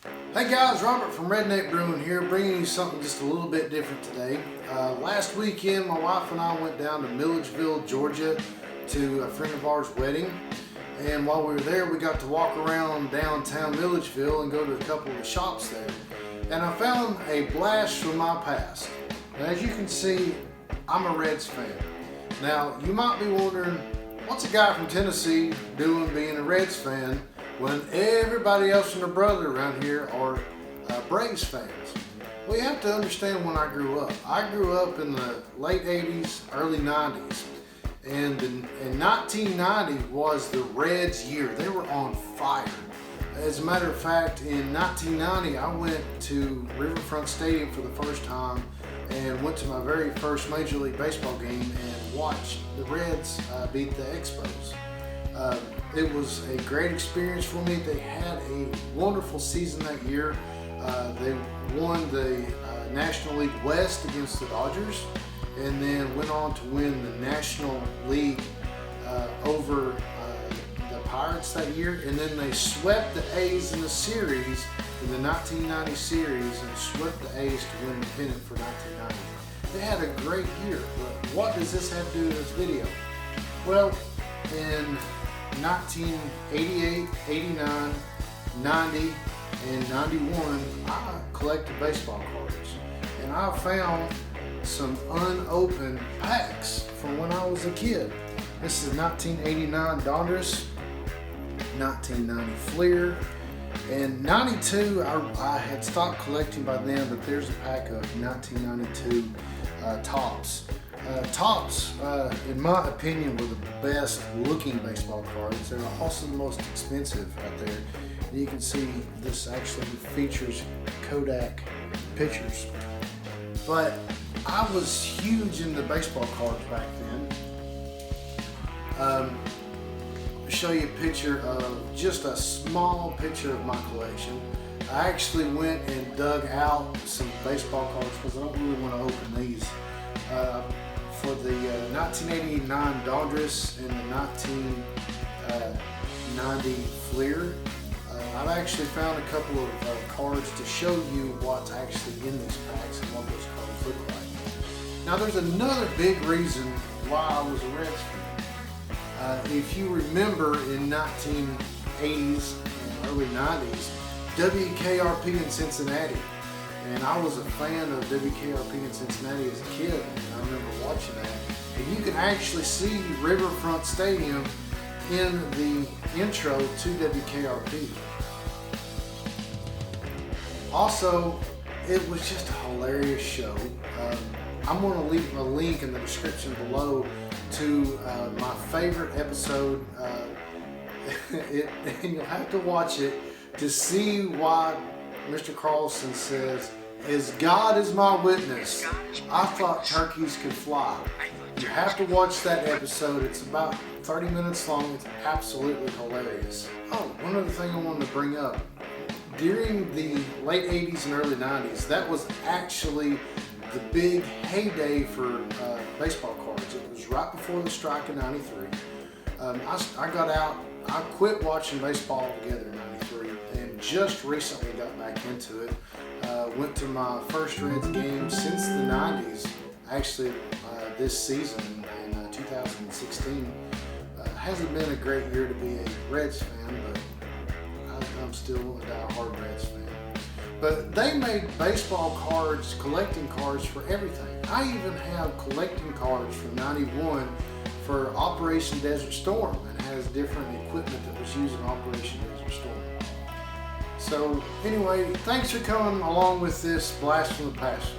Hey guys, Robert from Redneck Brewing here, bringing you something just a little bit different today. Last weekend, my wife and I went down to Milledgeville, Georgia to a friend of ours' wedding. And while we were there, we got to walk around downtown Milledgeville and go to a couple of the shops there. And I found a blast from my past. Now, as you can see, I'm a Reds fan. Now, you might be wondering, what's a guy from Tennessee doing being a Reds fan when everybody else and their brother around here are Braves fans? Well, you have to understand when I grew up. I grew up in the late 80s, early 90s. And in 1990 was the Reds' year. They were on fire. As a matter of fact, in 1990, I went to Riverfront Stadium for the first time and went to my very first Major League Baseball game and watched the Reds beat the Expos. It was a great experience for me. They had a wonderful season that year. They won the National League West against the Dodgers, and then went on to win the National League over the Pirates that year. And then they swept the A's in the series, in the 1990 series, and swept the A's to win the pennant for 1990. They had a great year, but what does this have to do with this video? Well, in 1988, 89, 90, and 91, I collected baseball cards. And I found some unopened packs from when I was a kid. This is 1989 Dodgers, 1990 Fleer, and 92 I had stopped collecting by then, but there's a pack of 1992 Topps. Topps, in my opinion, were the best looking baseball cards. They're also the most expensive out there. And you can see this actually features Kodak pictures. But I was huge into baseball cards back then. I'll show you a picture of just a small picture of my collection. I actually went and dug out some baseball cards because I don't really want to open these. For the 1989 Dodgers and the 1990 Fleer. I've actually found a couple of cards to show you what's actually in these packs and what those cards look like. Now, there's another big reason why I was a Reds fan. If you remember, in 1980s and early 90s, WKRP in Cincinnati. And I was a fan of WKRP in Cincinnati as a kid, and I remember watching that. And you can actually see Riverfront Stadium in the intro to WKRP. Also, it was just a hilarious show. I'm going to leave a link in the description below to my favorite episode, and you'll have to watch it to see why Mr. Carlson says, "As God is my witness, I thought turkeys could fly." You have to watch that episode. It's about 30 minutes long. It's absolutely hilarious. Oh, one other thing I wanted to bring up. During the late 80s and early 90s, that was actually the big heyday for baseball cards. It was right before the strike in 93. I got out, I quit watching baseball altogether in 93 and just recently got back into it. Went to my first Reds game since the 90s, actually this season in 2016. Hasn't been a great year to be a Reds fan, but I'm still a die-hard Reds fan. But they made baseball cards, collecting cards for everything. I even have collecting cards from 91 for Operation Desert Storm, and has different equipment that was used in Operation Desert Storm. So anyway, thanks for coming along with this blast from the past.